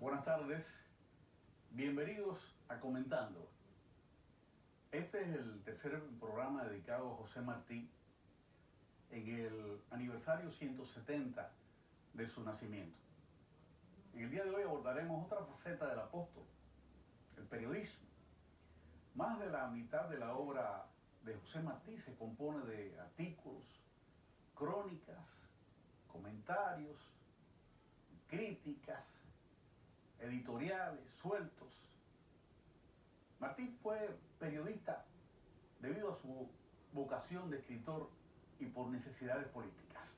Buenas tardes, bienvenidos a Comentando. Este es el tercer programa dedicado a José Martí en el aniversario 170 de su nacimiento. En el día de hoy abordaremos otra faceta del apóstol, el periodismo. Más de la mitad de la obra de José Martí se compone de artículos, crónicas, comentarios, críticas, editoriales, sueltos. Martí fue periodista debido a su vocación de escritor y por necesidades políticas.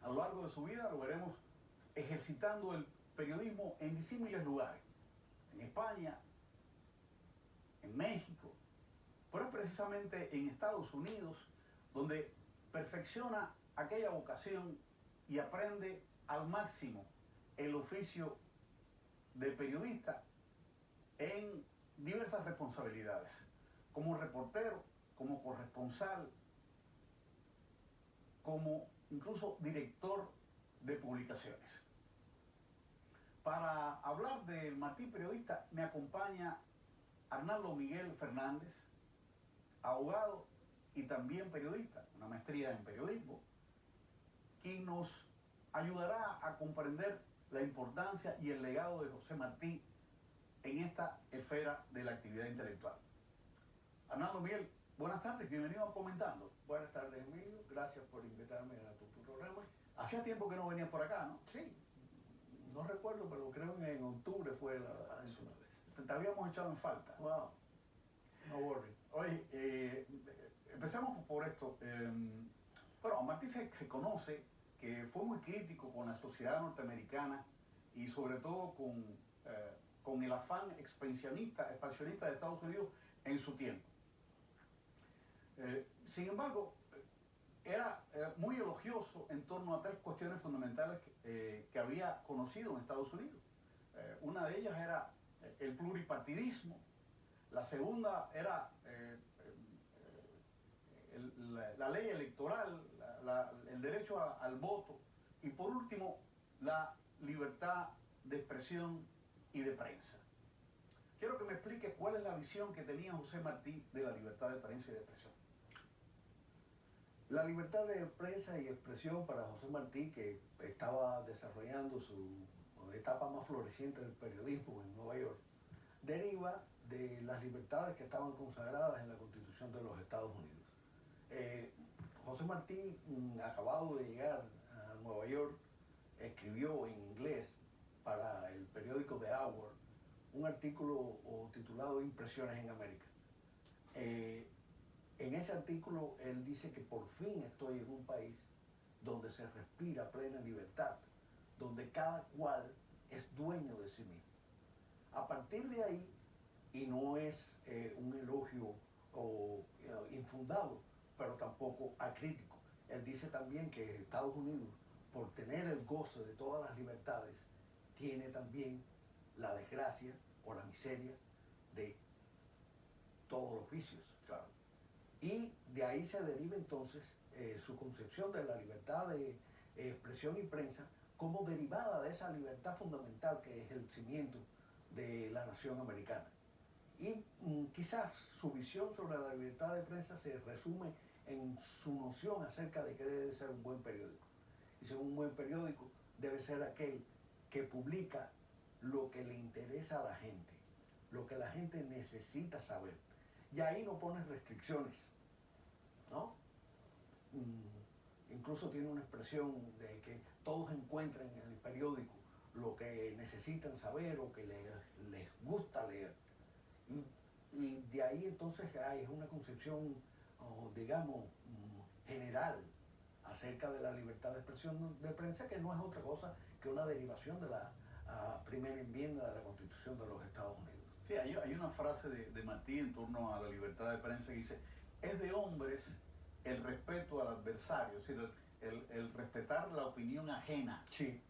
A lo largo de su vida lo veremos ejercitando el periodismo en disímiles lugares, en España, en México, pero es precisamente en Estados Unidos donde perfecciona aquella vocación y aprende al máximo el oficio de periodista en diversas responsabilidades, como reportero, como corresponsal, como incluso director de publicaciones. Para hablar del Martí periodista me acompaña Arnaldo Miguel Fernández, abogado y también periodista, una maestría en periodismo, quien nos ayudará a comprender la importancia y el legado de José Martí en esta esfera de la actividad intelectual. Arnaldo Miguel, buenas tardes, bienvenido a Comentando. Buenas tardes, Emilio, gracias por invitarme a tu programa. Hacía tiempo que no venías por acá, ¿no? Sí, no recuerdo, pero creo que en octubre fue la última vez. Te habíamos echado en falta. Wow, no worry. Oye, empecemos por esto. Bueno, Martí se conoce que fue muy crítico con la sociedad norteamericana y sobre todo con el afán expansionista de Estados Unidos en su tiempo. Sin embargo, era muy elogioso en torno a tres cuestiones fundamentales que había conocido en Estados Unidos. Una de ellas era el pluripartidismo, la segunda era la ley electoral, el derecho al voto, y por último, la libertad de expresión y de prensa. Quiero que me explique cuál es la visión que tenía José Martí de la libertad de prensa y de expresión. La libertad de prensa y expresión para José Martí, que estaba desarrollando su etapa más floreciente del periodismo en Nueva York, deriva de las libertades que estaban consagradas en la Constitución de los Estados Unidos. José Martí, acabado de llegar a Nueva York, escribió en inglés para el periódico The Hour un artículo titulado Impresiones en América. En ese artículo él dice que por fin estoy en un país donde se respira plena libertad, donde cada cual es dueño de sí mismo. A partir de ahí, y no es un elogio infundado, pero tampoco acrítico, él dice también que Estados Unidos, por tener el goce de todas las libertades, tiene también la desgracia o la miseria de todos los vicios. Claro. Y de ahí se deriva entonces su concepción de la libertad de expresión y prensa como derivada de esa libertad fundamental que es el cimiento de la nación americana. Y quizás su visión sobre la libertad de prensa se resume en su noción acerca de qué debe ser un buen periódico. Y según un buen periódico debe ser aquel que publica lo que le interesa a la gente, lo que la gente necesita saber. Y ahí no pone restricciones, ¿no? Incluso tiene una expresión de que todos encuentren en el periódico lo que necesitan saber o que les gusta leer. Y de ahí entonces hay una concepción, digamos, general acerca de la libertad de expresión de prensa, que no es otra cosa que una derivación de la primera enmienda de la Constitución de los Estados Unidos. Sí, hay una frase de Martí en torno a la libertad de prensa que dice: es de hombres el respeto al adversario, es decir, el respetar la opinión ajena. Sí,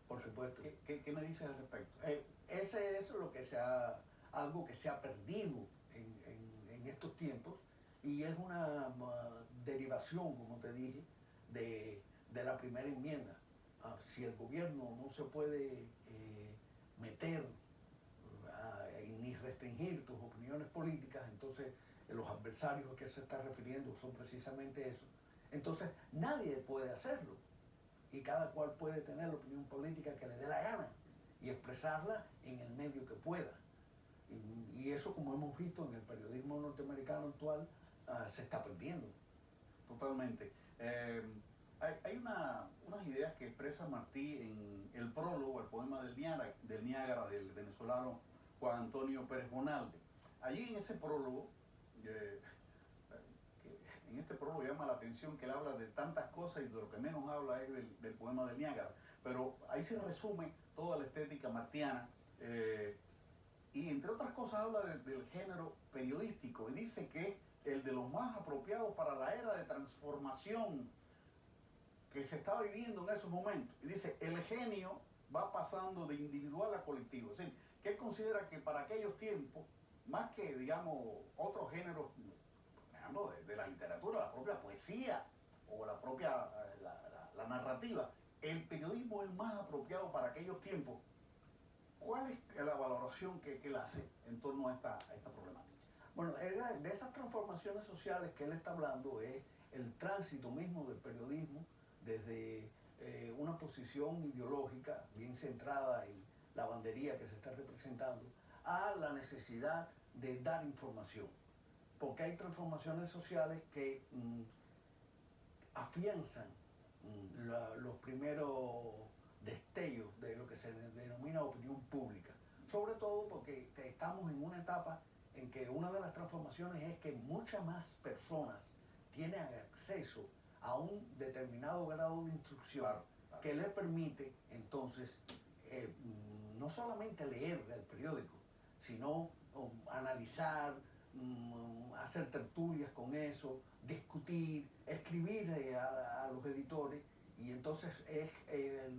por supuesto. ¿Qué me dices al respecto? Ese es lo que algo que se ha perdido en estos tiempos, y es una derivación, como te dije, de la primera enmienda. si el gobierno no se puede meter ni restringir tus opiniones políticas, entonces los adversarios a que se está refiriendo son precisamente eso. Entonces nadie puede hacerlo y cada cual puede tener la opinión política que le dé la gana y expresarla en el medio que pueda. Y eso, como hemos visto en el periodismo norteamericano actual, se está perdiendo. Totalmente. Hay unas ideas que expresa Martí en el prólogo, el poema del Niágara del venezolano Juan Antonio Pérez Bonalde. Allí en ese prólogo, en este prólogo llama la atención que él habla de tantas cosas y de lo que menos habla es del poema del Niágara. Pero ahí se resume toda la estética martiana. Y entre otras cosas habla del género periodístico y dice que es el de los más apropiados para la era de transformación que se está viviendo en esos momentos. Y dice, el genio va pasando de individual a colectivo. Es decir, que él considera que para aquellos tiempos, más que, digamos, otros géneros, por ejemplo, de la literatura, la propia poesía o la propia la narrativa, el periodismo es el más apropiado para aquellos tiempos. ¿Cuál es la valoración que él hace en torno a esta problemática? Bueno, de esas transformaciones sociales que él está hablando es el tránsito mismo del periodismo desde una posición ideológica bien centrada en la bandería que se está representando a la necesidad de dar información. Porque hay transformaciones sociales que afianzan los primeros destellos de lo que se denomina opinión pública. Sobre todo porque estamos en una etapa en que una de las transformaciones es que muchas más personas tienen acceso a un determinado grado de instrucción, claro, que les permite entonces no solamente leer el periódico, sino analizar, hacer tertulias con eso, discutir, escribir a los editores. Y entonces es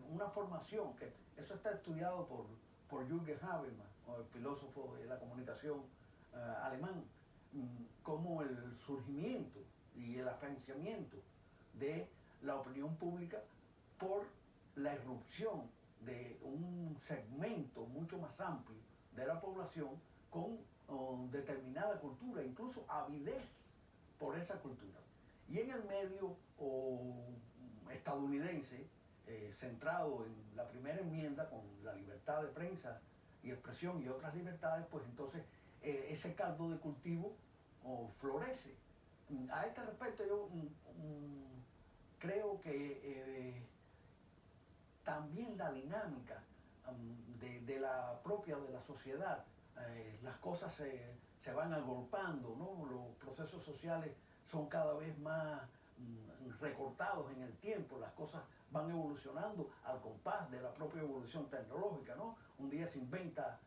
una formación que eso está estudiado por Jürgen Habermas, el filósofo de la comunicación alemán, como el surgimiento y el afianzamiento de la opinión pública por la irrupción de un segmento mucho más amplio de la población con determinada cultura, incluso avidez por esa cultura. Y en el medio estadounidense, centrado en la primera enmienda con la libertad de prensa y expresión y otras libertades, pues entonces ese caldo de cultivo florece. A este respecto yo creo que también la dinámica de la propia de la sociedad, las cosas se van agolpando, ¿no? Los procesos sociales son cada vez más recortados en el tiempo, las cosas van evolucionando al compás de la propia evolución tecnológica, ¿no? Un día se inventa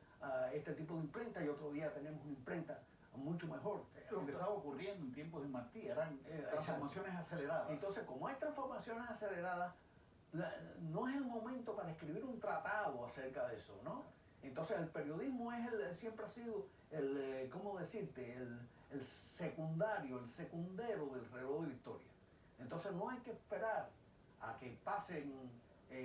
este tipo de imprenta y otro día tenemos una imprenta mucho mejor. Lo que estaba ocurriendo en tiempos de Martí eran transformaciones aceleradas. Entonces, como hay transformaciones aceleradas, no es el momento para escribir un tratado acerca de eso, ¿no? Entonces el periodismo siempre ha sido ¿cómo decirte? El secundario, el secundero del reloj de la historia. Entonces no hay que esperar a que pasen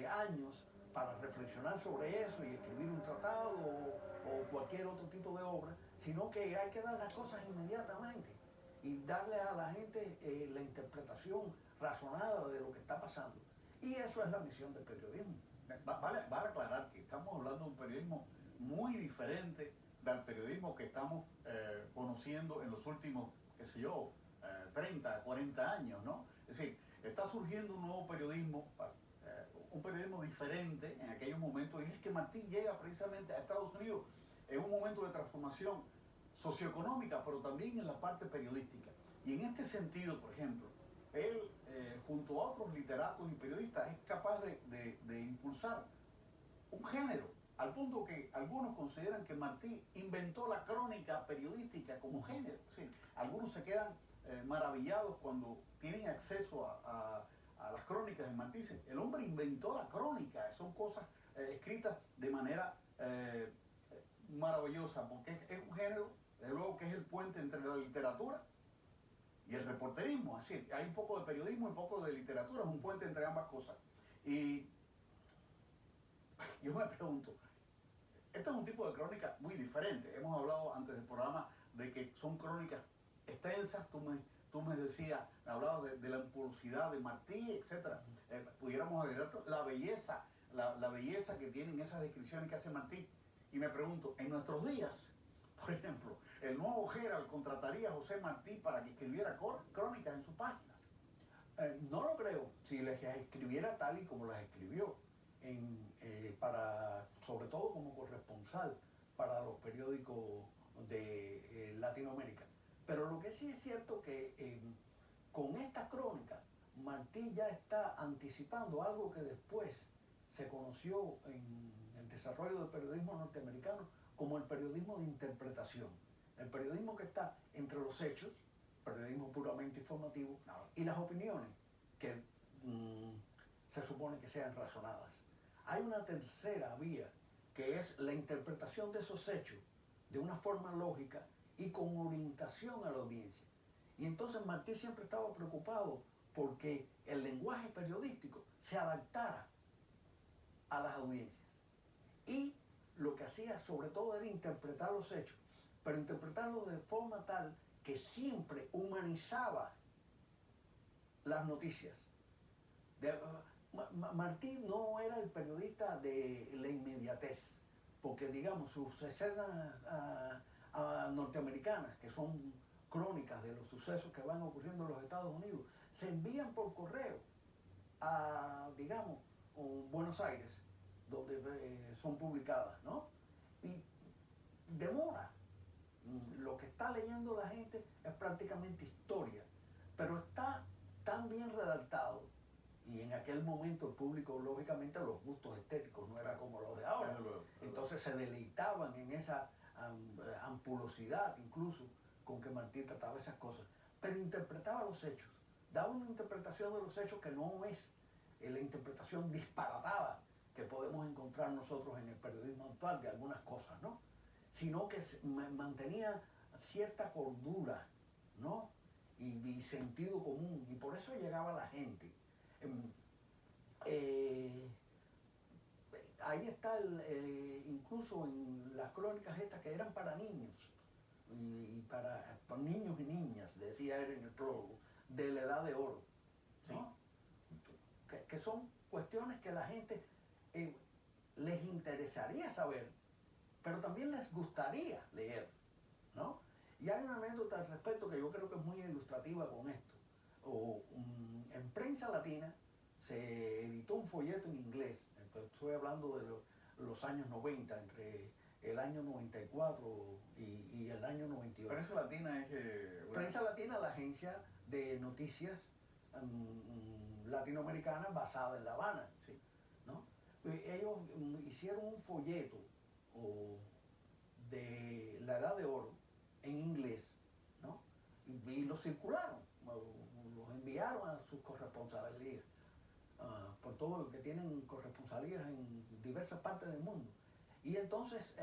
años para reflexionar sobre eso y escribir un tratado o cualquier otro tipo de obra, sino que hay que dar las cosas inmediatamente y darle a la gente la interpretación razonada de lo que está pasando. Y eso es la misión del periodismo. Vale aclarar que estamos hablando de un periodismo muy diferente del periodismo que estamos conociendo en los últimos, qué sé yo, 30, 40 años, ¿no? Es decir, está surgiendo un nuevo periodismo, un periodismo diferente en aquellos momentos, y es que Martí llega precisamente a Estados Unidos en un momento de transformación socioeconómica, pero también en la parte periodística. Y en este sentido, por ejemplo, él, junto a otros literatos y periodistas, es capaz de impulsar un género, al punto que algunos consideran que Martí inventó la crónica periodística como género. Sí, algunos se quedan maravillados cuando tienen acceso a las crónicas de Martí. El hombre inventó la crónica, son cosas escritas de manera maravillosa, porque es un género, desde luego, que es el puente entre la literatura y el reporterismo. Es decir, hay un poco de periodismo y un poco de literatura, es un puente entre ambas cosas. Y yo me pregunto, este es un tipo de crónica muy diferente. Hemos hablado antes del programa de que son crónicas extensas. Tú me decías, hablabas de la impulsividad de Martí, etcétera. Pudiéramos agregar la belleza, la belleza que tienen esas descripciones que hace Martí. Y me pregunto, en nuestros días, por ejemplo, el nuevo Gerald contrataría a José Martí para que escribiera crónicas en sus páginas. No lo creo, si las escribiera tal y como las escribió, sobre todo como corresponsal para los periódicos de Latinoamérica. Pero lo que sí es cierto que con esta crónica, Martí ya está anticipando algo que después se conoció en el desarrollo del periodismo norteamericano como el periodismo de interpretación. El periodismo que está entre los hechos, periodismo puramente informativo, y las opiniones que se supone que sean razonadas. Hay una tercera vía, que es la interpretación de esos hechos de una forma lógica y con orientación a la audiencia. Y entonces Martí siempre estaba preocupado porque el lenguaje periodístico se adaptara a las audiencias. Y lo que hacía sobre todo era interpretar los hechos, pero interpretarlos de forma tal que siempre humanizaba las noticias. Martí no era el periodista de la inmediatez, porque digamos sus escenas norteamericanas, que son crónicas de los sucesos que van ocurriendo en los Estados Unidos, se envían por correo a, digamos, Buenos Aires, donde son publicadas, ¿no? Y demora. Lo que está leyendo la gente es prácticamente historia, pero está tan bien redactado, y en aquel momento el público, lógicamente, los gustos estéticos no eran como los de ahora. Entonces se deleitaban en esa ampulosidad, incluso, con que Martí trataba esas cosas. Pero interpretaba los hechos, daba una interpretación de los hechos que no es la interpretación disparatada que podemos encontrar nosotros en el periodismo actual de algunas cosas, ¿no? Sino que mantenía cierta cordura, ¿no? Y sentido común, y por eso llegaba la gente. Ahí está, incluso en las crónicas estas que eran para niños, y para niños y niñas, decía él en el prólogo, de la Edad de Oro, ¿no? Sí. Que son cuestiones que a la gente les interesaría saber, pero también les gustaría leer, ¿no? Y hay una anécdota al respecto que yo creo que es muy ilustrativa con esto. En Prensa Latina se editó un folleto en inglés, estoy hablando de los años 90, entre el año 94 y el año 98. Prensa Latina es... Prensa Latina, la agencia de noticias latinoamericana basada en La Habana, sí, ¿no? Ellos hicieron un folleto de la Edad de Oro en inglés, ¿no? Y lo circularon, los enviaron a sus corresponsalías, por todo lo que tienen corresponsalías en diversas partes del mundo. Y entonces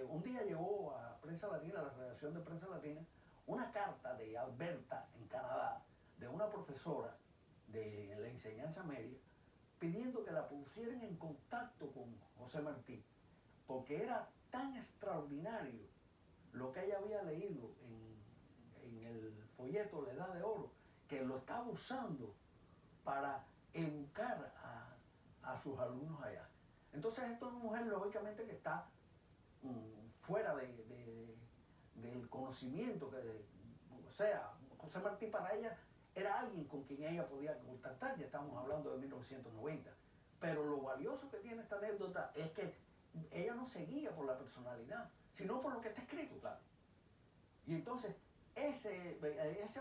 un día llegó a Prensa Latina, a la redacción de Prensa Latina, una carta de Alberta, en Canadá, de una profesora de la enseñanza media, pidiendo que la pusieran en contacto con José Martí, porque era tan extraordinario lo que ella había leído en el folleto La Edad de Oro, que lo estaba usando para educar a sus alumnos allá. Entonces esto es una mujer, lógicamente, que está fuera del conocimiento, o sea, José Martí para ella era alguien con quien ella podía contactar, ya estamos hablando de 1990. Pero lo valioso que tiene esta anécdota es que ella no se guía por la personalidad, sino por lo que está escrito, claro. Y entonces ese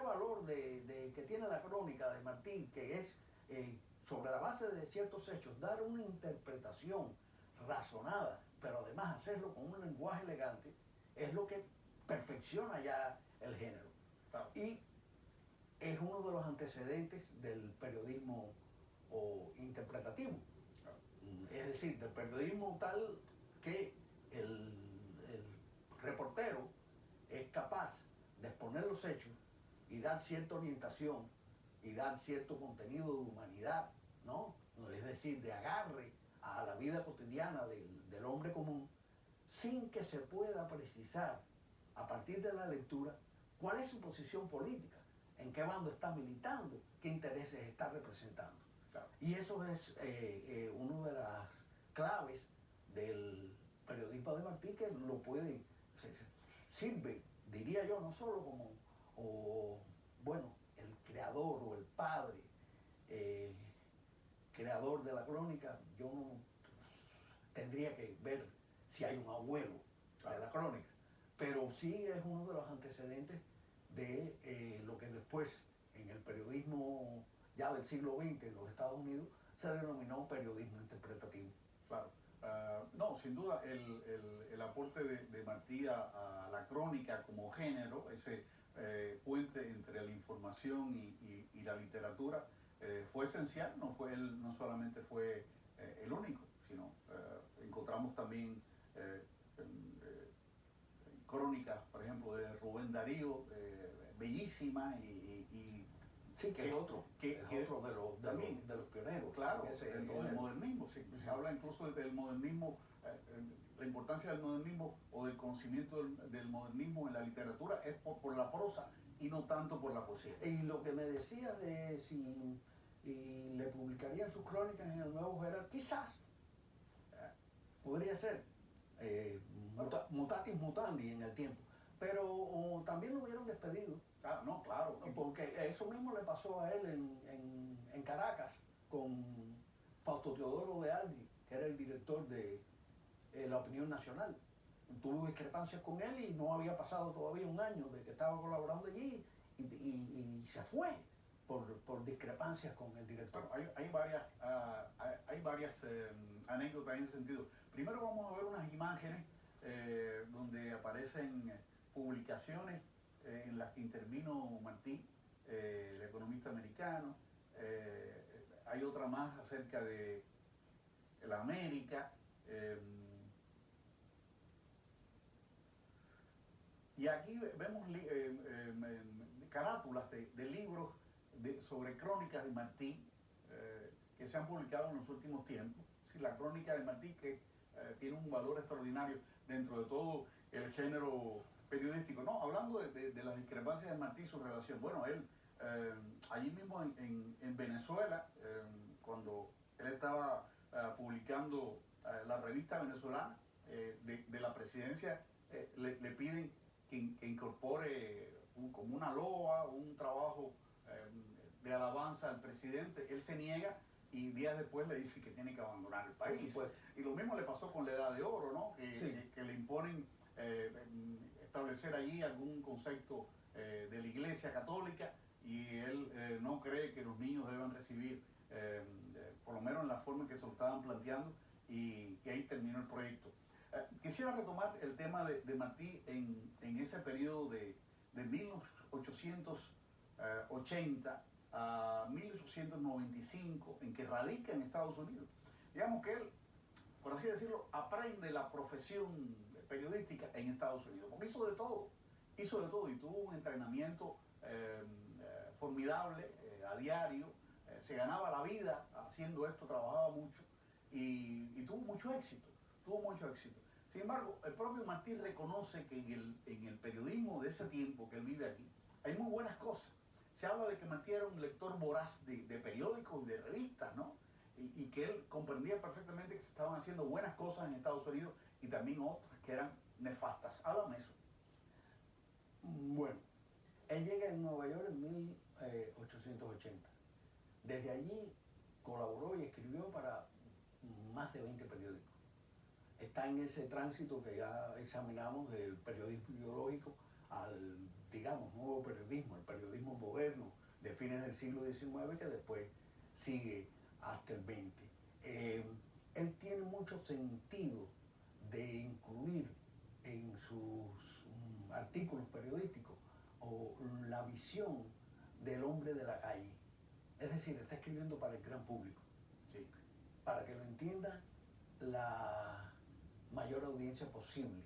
valor que tiene la crónica de Martí, que es sobre la base de ciertos hechos, dar una interpretación razonada, pero además hacerlo con un lenguaje elegante, es lo que perfecciona ya el género. Claro. Y es uno de los antecedentes del periodismo interpretativo. Claro. Es decir, del periodismo tal que el reportero es capaz de exponer los hechos y dar cierta orientación y dar cierto contenido de humanidad, ¿no? Es decir, de agarre a la vida cotidiana del hombre común, sin que se pueda precisar a partir de la lectura cuál es su posición política, en qué bando está militando, qué intereses está representando. Claro. Y eso es una de las claves del periodismo de Martí, que lo puede, sirve, diría yo, no solo como, bueno, el creador o el padre, creador de la crónica. Yo no tendría que ver si hay un abuelo de la crónica, pero sí es uno de los antecedentes de lo que después en el periodismo ya del siglo XX en los Estados Unidos se denominó periodismo interpretativo. Claro. No, sin duda el aporte de Martí a la crónica como género, ese puente entre la información y la literatura, fue esencial. No solamente fue el único, sino encontramos también crónicas, por ejemplo, de Rubén Darío, bellísimas y sí, que es otro de los pioneros. Claro, dentro del modernismo. Se habla incluso del modernismo, la importancia del modernismo o del conocimiento del modernismo en la literatura es por la prosa y no tanto por la poesía. Y lo que me decía de si le publicarían sus crónicas en el Nuevo Gerard, quizás podría ser mutatis mutandi en el tiempo, pero también lo hubieron despedido. Ah, no, claro. Porque eso mismo le pasó a él en Caracas con Fausto Teodoro de Aldi, que era el director de La Opinión Nacional. Tuvo discrepancias con él y no había pasado todavía un año de que estaba colaborando allí y se fue por discrepancias con el director. Bueno, hay varias anécdotas en ese sentido. Primero vamos a ver unas imágenes donde aparecen publicaciones en las que intervino Martí, el economista americano. Hay otra más acerca de la América. Y aquí vemos carátulas de libros sobre crónicas de Martí que se han publicado en los últimos tiempos. Sí, la crónica de Martí, que tiene un valor extraordinario dentro de todo el género periodístico. No, hablando de las discrepancias de Martí y su relación. Bueno, él, allí mismo en Venezuela, cuando él estaba publicando la revista venezolana de la presidencia, le piden que incorpore como una loa, un trabajo de alabanza al presidente. Él se niega y días después le dice que tiene que abandonar el país. Y lo mismo le pasó con la Edad de Oro, ¿no? Que le imponen establecer allí algún concepto de la Iglesia Católica y él no cree que los niños deban recibir, por lo menos en la forma en que se lo estaban planteando, y ahí terminó el proyecto. Quisiera retomar el tema de Martí en ese periodo de 1880 a 1895, en que radica en Estados Unidos. Digamos que él, por así decirlo, aprende la profesión periodística en Estados Unidos, porque hizo de todo y tuvo un entrenamiento formidable a diario, se ganaba la vida haciendo esto, trabajaba mucho y tuvo mucho éxito. Sin embargo, el propio Martí reconoce que en el periodismo de ese tiempo que él vive aquí, hay muy buenas cosas. Se habla de que Martí era un lector voraz de periódicos y de revistas, ¿no? Y que él comprendía perfectamente que se estaban haciendo buenas cosas en Estados Unidos y también otras que eran nefastas. Háblame eso. Bueno, él llega en Nueva York en 1880. Desde allí colaboró y escribió para más de 20 periódicos. Está en ese tránsito que ya examinamos del periodismo ideológico al, digamos, nuevo periodismo, el periodismo moderno de fines del siglo XIX, que después sigue hasta el XX. Él tiene mucho sentido de incluir en sus artículos periodísticos o la visión del hombre de la calle. Es decir, está escribiendo para el gran público, Sí. para que lo entienda la mayor audiencia posible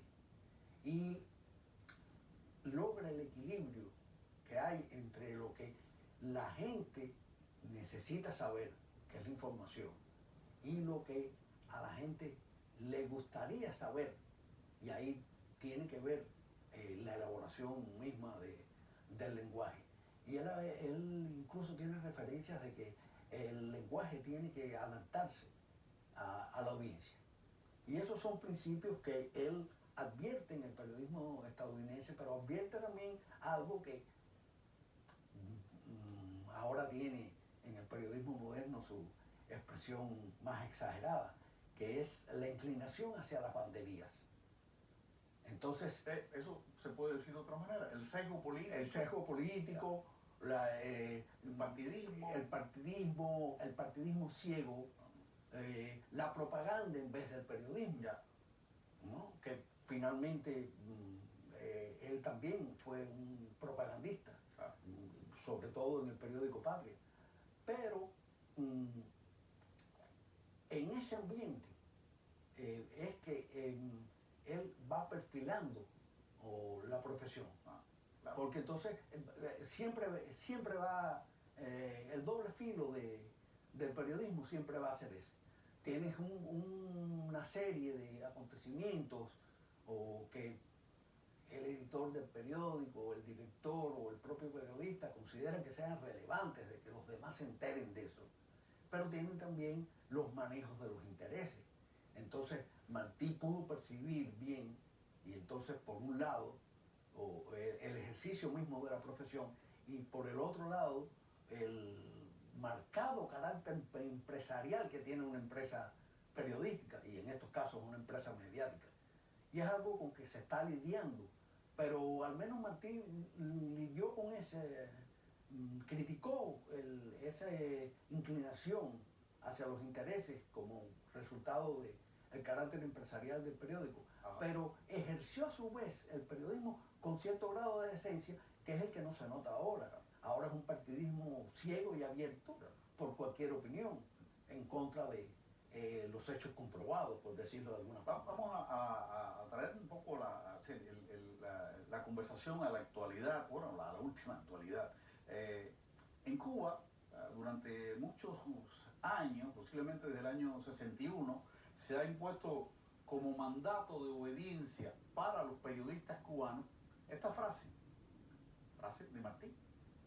y logra el equilibrio que hay entre lo que la gente necesita saber, que es la información, y lo que a la gente le gustaría saber, y ahí tiene que ver la elaboración misma del lenguaje. Y él incluso tiene referencias de que el lenguaje tiene que adaptarse a la audiencia. Y esos son principios que él advierte en el periodismo estadounidense, pero advierte también algo que ahora tiene en el periodismo moderno su expresión más exagerada, que es la inclinación hacia las banderías. Entonces, eso se puede decir de otra manera, el sesgo político. El sesgo político, el partidismo ciego, la propaganda en vez del periodismo, ¿no? Que finalmente él también fue un propagandista, sobre todo en el periódico Patria. Pero en ese ambiente es que él va perfilando la profesión. Claro. Porque entonces siempre va, el doble filo del periodismo siempre va a ser ese. Tienes una serie de acontecimientos o que el editor del periódico, o el director o el propio periodista consideran que sean relevantes, de que los demás se enteren de eso. Pero tienen también los manejos de los intereses. Entonces, Martí pudo percibir bien, y entonces por un lado, el ejercicio mismo de la profesión, y por el otro lado, el marcado carácter empresarial que tiene una empresa periodística, y en estos casos una empresa mediática. Y es algo con que se está lidiando, pero al menos Martí lidió con criticó esa inclinación hacia los intereses como resultado del carácter empresarial del periódico, pero ejerció a su vez el periodismo con cierto grado de decencia, que es el que no se nota ahora. Ahora es un partidismo ciego y abierto por cualquier opinión en contra de los hechos comprobados, por decirlo de alguna forma. Vamos a traer un poco la conversación a la actualidad, bueno, la última actualidad. En Cuba, durante muchos años, posiblemente desde el año 61, se ha impuesto como mandato de obediencia para los periodistas cubanos esta frase de Martí.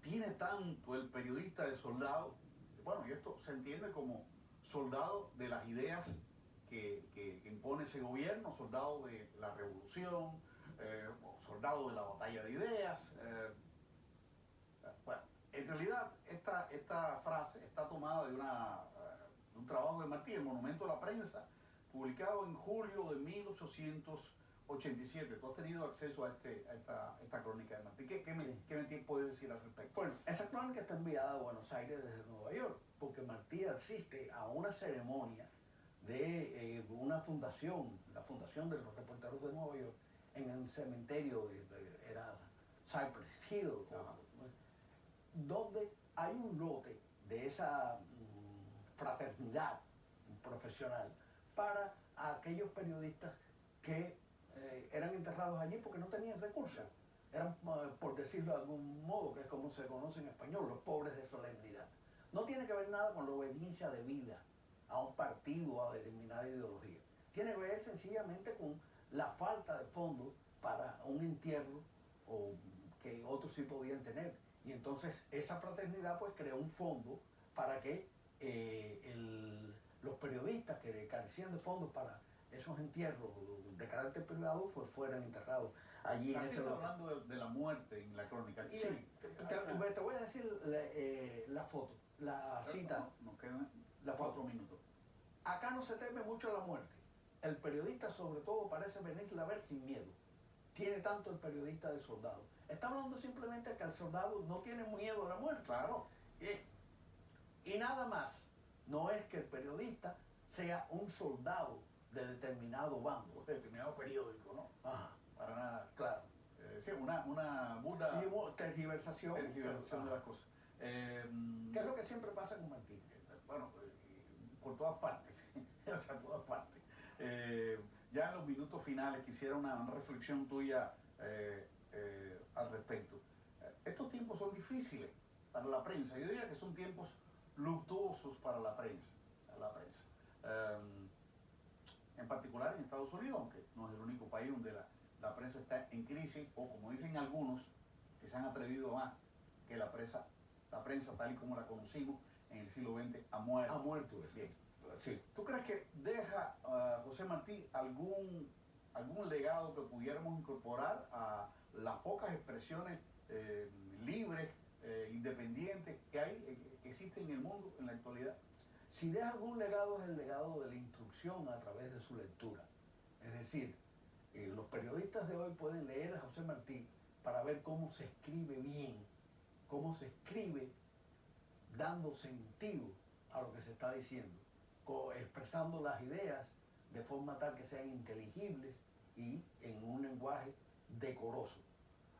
Tiene tanto el periodista de soldado, bueno, y esto se entiende como soldado de las ideas que impone ese gobierno, soldado de la revolución, soldado de la batalla de ideas. Bueno, en realidad esta frase está tomada de un trabajo de Martí, el Monumento a la Prensa, publicado en julio de 1887. Tú has tenido acceso a esta crónica de Martí. ¿Qué me puedes decir al respecto? Bueno, esa crónica está enviada a Buenos Aires desde Nueva York, porque Martí asiste a una ceremonia de una fundación, la Fundación de los Reporteros de Nueva York, en el cementerio era Cypress Hill, donde hay un lote de esa fraternidad profesional para aquellos periodistas que eran enterrados allí porque no tenían recursos. Eran, por decirlo de algún modo, que es como se conoce en español, los pobres de solemnidad. No tiene que ver nada con la obediencia de vida a un partido o a determinada ideología. Tiene que ver sencillamente con la falta de fondos para un entierro o que otros sí podían tener. Y entonces esa fraternidad pues creó un fondo para que los periodistas que carecían de fondos para esos entierros de carácter privado pues fueran enterrados allí en ese está lote. hablando de la muerte en la crónica. Sí, te voy a decir la foto, la cita. Nos quedan 4 minutos. Acá no se teme mucho a la muerte. El periodista sobre todo parece venirla a ver sin miedo. Tiene tanto el periodista de soldado. Está hablando simplemente que el soldado no tiene miedo a la muerte. Claro. Y nada más. No es que el periodista sea un soldado de determinado bando. De determinado periódico, ¿no? Ajá. Para nada. Claro. Sí, una burda tergiversación de las cosas. ¿Qué es lo que siempre pasa con Martí? Bueno, por todas partes. O sea, todas partes. Ya en los minutos finales quisiera una reflexión tuya al respecto. Estos tiempos son difíciles para la prensa. Yo diría que son tiempos luctuosos para la prensa. particular en Estados Unidos, aunque no es el único país donde la prensa está en crisis, o como dicen algunos, que se han atrevido más, que la prensa tal y como la conocimos en el siglo XX ha muerto. Ha muerto. Bien. Sí. ¿Tú crees que deja José Martí algún legado que pudiéramos incorporar a las pocas expresiones libres, independientes que que existen en el mundo en la actualidad? Si deja algún legado, es el legado de la instrucción a través de su lectura. Es decir, los periodistas de hoy pueden leer a José Martí para ver cómo se escribe bien, cómo se escribe dando sentido a lo que se está diciendo, expresando las ideas de forma tal que sean inteligibles y en un lenguaje decoroso.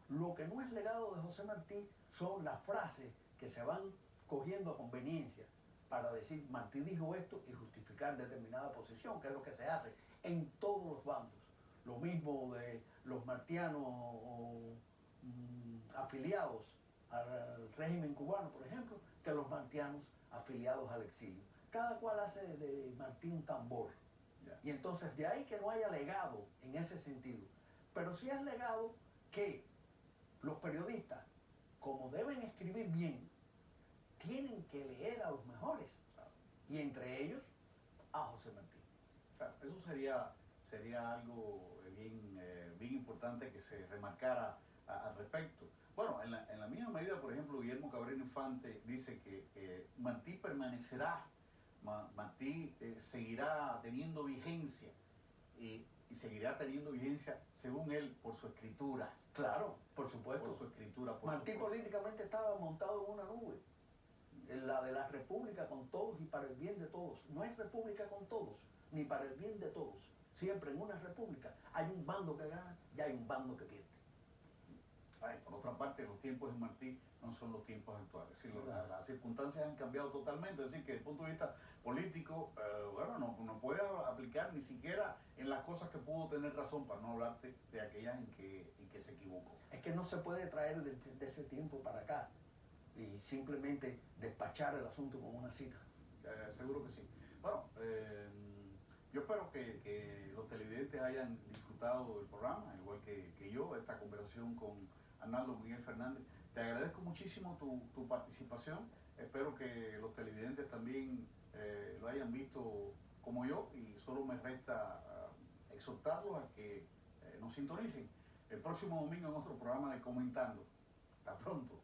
Lo que no es legado de José Martí son las frases que se van cogiendo a conveniencia para decir Martí dijo esto y justificar determinada posición, que es lo que se hace en todos los bandos. Lo mismo de los martianos afiliados al régimen cubano, por ejemplo, que los martianos afiliados al exilio. Cada cual hace de Martí un tambor. Y entonces de ahí que no haya legado en ese sentido. Pero sí es legado que los periodistas, como deben escribir bien, tienen que leer a los mejores. Y entre ellos, a José Martí. Claro, eso sería algo bien importante que se remarcara al respecto. Bueno, en la misma medida, por ejemplo, Guillermo Cabrera Infante dice que Martí permanecerá, Martí seguirá teniendo vigencia y seguirá teniendo vigencia, según él, por su escritura. Claro, por supuesto. Por su escritura. Martí políticamente estaba montado en una nube, la de la república con todos y para el bien de todos. No hay república con todos, ni para el bien de todos. Siempre en una república hay un bando que gana y hay un bando que pierde. Por otra parte, los tiempos de Martí no son los tiempos actuales. Es decir, las circunstancias han cambiado totalmente. Es decir, que desde el punto de vista político, bueno, no puede aplicar ni siquiera en las cosas que pudo tener razón, para no hablarte de aquellas en que se equivocó. Es que no se puede traer de ese tiempo para acá y simplemente despachar el asunto con una cita. Seguro que sí. Bueno, yo espero que los televidentes hayan disfrutado del programa, igual que yo, esta conversación con Arnaldo Miguel Fernández. Te agradezco muchísimo tu participación. Espero que los televidentes también lo hayan visto como yo, y solo me resta exhortarlos a que nos sintonicen el próximo domingo en nuestro programa de Comentando. Hasta pronto.